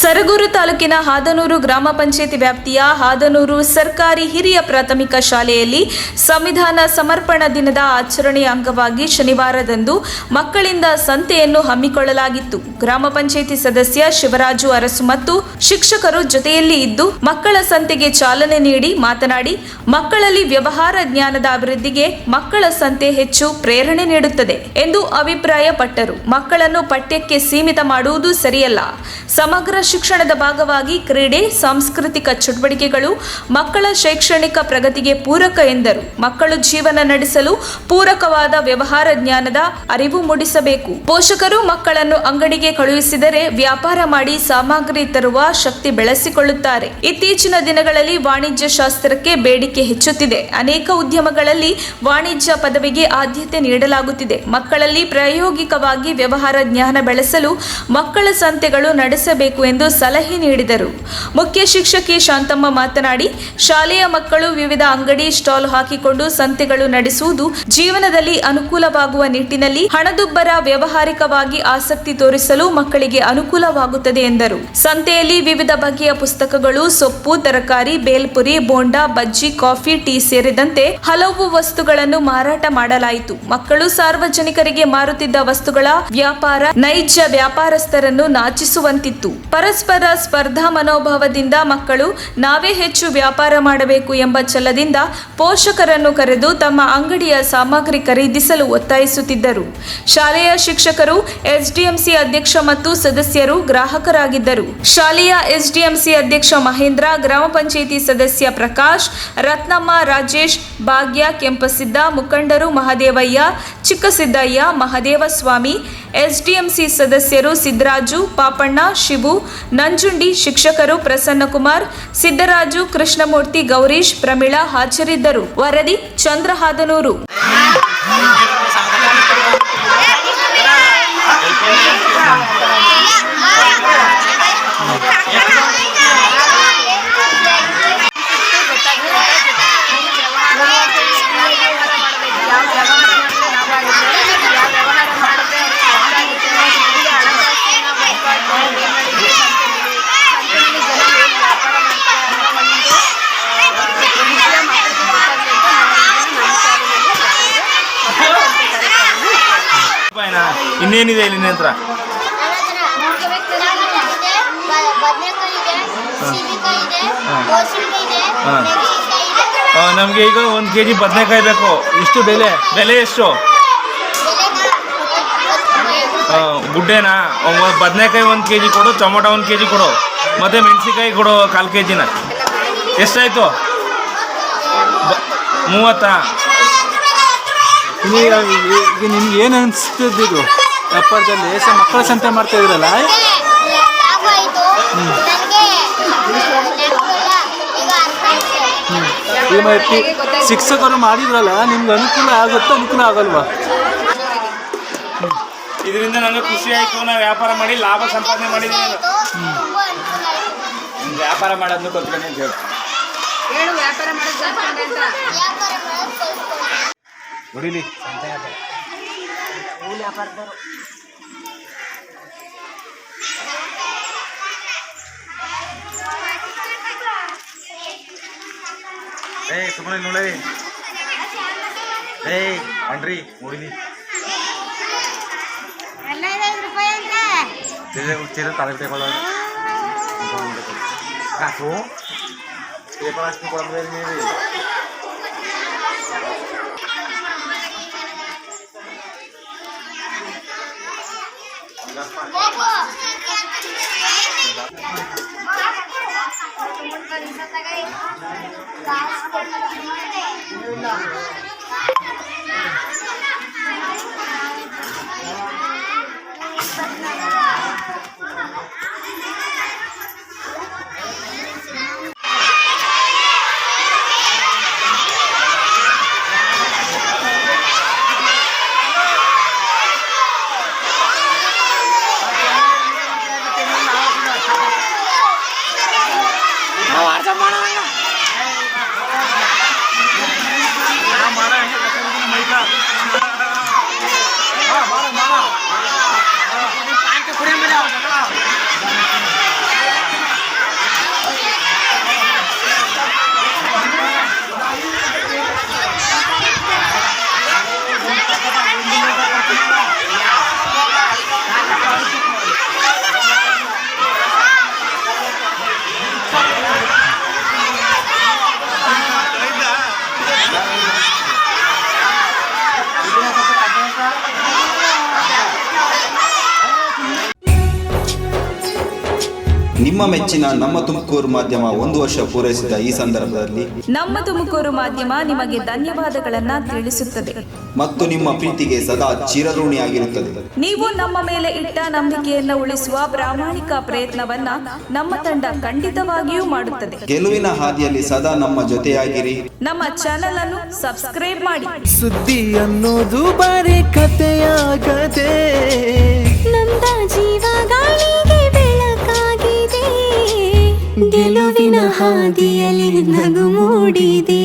ಸರಗೂರು ತಾಲೂಕಿನ ಹಾದನೂರು ಗ್ರಾಮ ಪಂಚಾಯತಿ ವ್ಯಾಪ್ತಿಯ ಹಾದನೂರು ಸರ್ಕಾರಿ ಹಿರಿಯ ಪ್ರಾಥಮಿಕ ಶಾಲೆಯಲ್ಲಿ ಸಂವಿಧಾನ ಸಮರ್ಪಣಾ ದಿನದ ಆಚರಣೆಯ ಅಂಗವಾಗಿ ಶನಿವಾರದಂದು ಮಕ್ಕಳಿಂದ ಸಂತೆಯನ್ನು ಹಮ್ಮಿಕೊಳ್ಳಲಾಗಿತ್ತು. ಗ್ರಾಮ ಪಂಚಾಯತಿ ಸದಸ್ಯ ಶಿವರಾಜು ಅರಸು ಮತ್ತು ಶಿಕ್ಷಕರು ಜೊತೆಯಲ್ಲಿ ಇದ್ದು ಮಕ್ಕಳ ಸಂತೆಗೆ ಚಾಲನೆ ನೀಡಿ ಮಾತನಾಡಿ, ಮಕ್ಕಳಲ್ಲಿ ವ್ಯವಹಾರ ಜ್ಞಾನದ ಅಭಿವೃದ್ಧಿಗೆ ಮಕ್ಕಳ ಸಂತೆ ಹೆಚ್ಚು ಪ್ರೇರಣೆ ನೀಡುತ್ತದೆ ಎಂದು ಅಭಿಪ್ರಾಯಪಟ್ಟರು. ಮಕ್ಕಳನ್ನು ಪಠ್ಯಕ್ಕೆ ಸೀಮಿತ ಮಾಡುವುದು ಸರಿಯಲ್ಲ. ಸಮಗ್ರ ಶಿಕ್ಷಣದ ಭಾಗವಾಗಿ ಕ್ರೀಡೆ, ಸಾಂಸ್ಕೃತಿಕ ಚಟುವಟಿಕೆಗಳು ಮಕ್ಕಳ ಶೈಕ್ಷಣಿಕ ಪ್ರಗತಿಗೆ ಪೂರಕ ಎಂದರು. ಮಕ್ಕಳು ಜೀವನ ನಡೆಸಲು ಪೂರಕವಾದ ವ್ಯವಹಾರ ಜ್ಞಾನದ ಅರಿವು ಮೂಡಿಸಬೇಕು. ಪೋಷಕರು ಮಕ್ಕಳನ್ನು ಅಂಗಡಿಗೆ ಕಳುಹಿಸಿದರೆ ವ್ಯಾಪಾರ ಮಾಡಿ ಸಾಮಗ್ರಿ ತರುವ ಶಕ್ತಿ ಬೆಳೆಸಿಕೊಳ್ಳುತ್ತಾರೆ. ಇತ್ತೀಚಿನ ದಿನಗಳಲ್ಲಿ ವಾಣಿಜ್ಯ ಶಾಸ್ತ್ರಕ್ಕೆ ಬೇಡಿಕೆ ಹೆಚ್ಚುತ್ತಿದೆ. ಅನೇಕ ಉದ್ಯಮಗಳಲ್ಲಿ ವಾಣಿಜ್ಯ ಪದವಿಗೆ ಆದ್ಯತೆ ನೀಡಲಾಗುತ್ತಿದೆ. ಮಕ್ಕಳಲ್ಲಿ ಪ್ರಾಯೋಗಿಕವಾಗಿ ವ್ಯವಹಾರ ಜ್ಞಾನ ಬೆಳೆಸಲು ಮಕ್ಕಳ ಸಂತೆಗಳು ನಡೆಸಬೇಕು ಎಂದು ಸಲಹೆ ನೀಡಿದರು. ಮುಖ್ಯ ಶಿಕ್ಷಕಿ ಶಾಂತಮ್ಮ ಮಾತನಾಡಿ, ಶಾಲೆಯ ಮಕ್ಕಳು ವಿವಿಧ ಅಂಗಡಿ ಸ್ಟಾಲ್ ಹಾಕಿಕೊಂಡು ಸಂತೆಗಳು ನಡೆಸುವುದು ಜೀವನದಲ್ಲಿ ಅನುಕೂಲವಾಗುವ ನಿಟ್ಟಿನಲ್ಲಿ ಹಣದುಬ್ಬರ ವ್ಯಾವಹಾರಿಕವಾಗಿ ಆಸಕ್ತಿ ತೋರಿಸಲು ಮಕ್ಕಳಿಗೆ ಅನುಕೂಲವಾಗುತ್ತದೆ ಎಂದರು. ಸಂತೆಯಲ್ಲಿ ವಿವಿಧ ಬಗೆಯ ಪುಸ್ತಕಗಳು, ಸೊಪ್ಪು, ತರಕಾರಿ, ಬೇಲ್ಪುರಿ, ಬೋಂಡಾ, ಬಜ್ಜಿ, ಕಾಫಿ, ಟೀ ಸೇರಿದಂತೆ ಹಲವು ವಸ್ತುಗಳನ್ನು ಮಾರಾಟ ಮಾಡಲಾಯಿತು. ಮಕ್ಕಳು ಸಾರ್ವಜನಿಕರಿಗೆ ಮಾರುತ್ತಿದ್ದ ವಸ್ತುಗಳ ವ್ಯಾಪಾರ ನೈಜ ವ್ಯಾಪಾರಸ್ಥರನ್ನು ನಾಚಿಸುವಂತಿತ್ತು. ಪರಸ್ಪರ ಸ್ಪರ್ಧಾ ಮನೋಭಾವದಿಂದ ಮಕ್ಕಳು ನಾವೇ ಹೆಚ್ಚು ವ್ಯಾಪಾರ ಮಾಡಬೇಕು ಎಂಬ ಛಲದಿಂದ ಪೋಷಕರನ್ನು ಕರೆದು ತಮ್ಮ ಅಂಗಡಿಯ ಸಾಮಗ್ರಿ ಖರೀದಿಸಲು ಒತ್ತಾಯಿಸುತ್ತಿದ್ದರು. ಶಾಲೆಯ ಶಿಕ್ಷಕರು, ಎಸ್ಡಿಎಂಸಿ ಅಧ್ಯಕ್ಷ ಮತ್ತು ಸದಸ್ಯರು ಗ್ರಾಹಕರಾಗಿದ್ದರು. ಶಾಲೆಯ ಎಸ್ಡಿಎಂಸಿ ಅಧ್ಯಕ್ಷ ಮಹೇಂದ್ರ, ಗ್ರಾಮ ಪಂಚಾಯಿತಿ ಸದಸ್ಯ ಪ್ರಕಾಶ್, ರತ್ನಮ್ಮ, ರಾಜೇಶ್, ಭಾಗ್ಯ, ಕೆಂಪಸಿದ್ದ, ಮುಖಂಡರು ಮಹದೇವಯ್ಯ, ಚಿಕ್ಕಸಿದ್ದಯ್ಯ, ಮಹದೇವಸ್ವಾಮಿ, ಎಸ್ಡಿಎಂಸಿ ಸದಸ್ಯರು ಸಿದ್ದರಾಜು, ಪಾಪಣ್ಣ, ಶಿವು, ನಂಜುಂಡಿ, ಶಿಕ್ಷಕರು ಪ್ರಸನ್ನಕುಮಾರ್, ಸಿದ್ದರಾಜು, ಕೃಷ್ಣಮೂರ್ತಿ, ಗೌರೀಶ್, ಪ್ರಮೀಳಾ ಹಾಜರಿದ್ದರು. ವರದಿ ಚಂದ್ರ ಹಾದನೂರು. ಇನ್ನೇನಿದೆ ಇಲ್ಲಿ ಹತ್ರ? ನಮಗೆ ಈಗ 1 kg ಬದನೆಕಾಯಿ ಬೇಕು. ಎಷ್ಟು ಬೆಲೆ? ಎಷ್ಟು? ಗುಡ್ಡೆನಾ? ಬದನೆಕಾಯಿ 1 kg ಕೊಡು, ಟೊಮೊಟೊ 1 kg ಕೊಡು, ಮತ್ತೆ ಮೆಣಸಿನ್ಕಾಯಿ ಕೊಡು 1/4 kg. ಎಷ್ಟಾಯ್ತು? 30. ಈಗ ನಿಮ್ಗೆ ಏನು ಅನಿಸ್ತಿದ್ದು ವ್ಯಾಪಾರದಲ್ಲಿ? ಮಕ್ಕಳ ಸಂತೆ ಮಾಡ್ತಾ ಇದ್ರಲ್ಲ, ಶಿಕ್ಷಕರು ಮಾಡಿದ್ರಲ್ಲ, ನಿಮ್ಗೆ ಅನುಕೂಲ ಆಗುತ್ತಾ ಅನುಕೂಲ ಆಗಲ್ವಾ? ಇದರಿಂದ ನನಗೆ ಖುಷಿ ಆಯಿತು. ನಾವು ವ್ಯಾಪಾರ ಮಾಡಿ ಲಾಭ ಸಂಪಾದನೆ ಮಾಡಿದ್ದೀನಿ. ವ್ಯಾಪಾರ ಮಾಡೋದನ್ನು ಕಲ್ತ್ಕೊಂಡೆ ಅಂತ ಹೇಳು. ವ್ಯಾಪಾರ ಹೊಡಿಲಿ. ಸುಮ್ಮನೆ ನೋಡಿ. ಅಣ್ರಿ ಹೊಡಿಲಿ. ಚೀರ ತಲೆ ತಗೊಳ್ಳೋದು ಕಾಸು ಪೇಪರ್ ಹಾಕಿ ಕೊಡೋದು ನೀವು. Mana? ನಿಮ್ಮ ಮೆಚ್ಚಿನ ನಮ್ಮ ತುಮಕೂರು ಮಾಧ್ಯಮ 1 ವರ್ಷ ಪೂರೈಸಿದ ಈ ಸಂದರ್ಭದಲ್ಲಿ ನಮ್ಮ ತುಮಕೂರು ಮಾಧ್ಯಮ ನಿಮಗೆ ಧನ್ಯವಾದಗಳನ್ನ ತಿಳಿಸುತ್ತದೆ ಮತ್ತು ನಿಮ್ಮ ಪ್ರೀತಿಗೆ ಸದಾ ಚಿರಋಣಿಯಾಗಿರುತ್ತದೆ. ನೀವು ನಮ್ಮ ಮೇಲೆ ಇಟ್ಟ ನಂಬಿಕೆಯನ್ನು ಉಳಿಸುವ ಪ್ರಾಮಾಣಿಕ ಪ್ರಯತ್ನವನ್ನ ನಮ್ಮ ತಂಡ ಖಂಡಿತವಾಗಿಯೂ ಮಾಡುತ್ತದೆ. ಗೆಲುವಿನ ಹಾದಿಯಲ್ಲಿ ಸದಾ ನಮ್ಮ ಜೊತೆಯಾಗಿರಿ. ನಮ್ಮ ಚಾನೆಲ್ ಅನ್ನು ಸಬ್ಸ್ಕ್ರೈಬ್ ಮಾಡಿ. ಸುದ್ದಿ ಅನ್ನೋದು ಬರೀ ಕಥೆಯಾಗದೆ ನೊಂದ ಜೀವ ಗಾಳಿಗೆ ಬೆಳಕಾಗಿದೆ, ಗೆಲುವಿನ ಹಾದಿಯಲ್ಲಿ ನಗು ಮೂಡಿದೆ.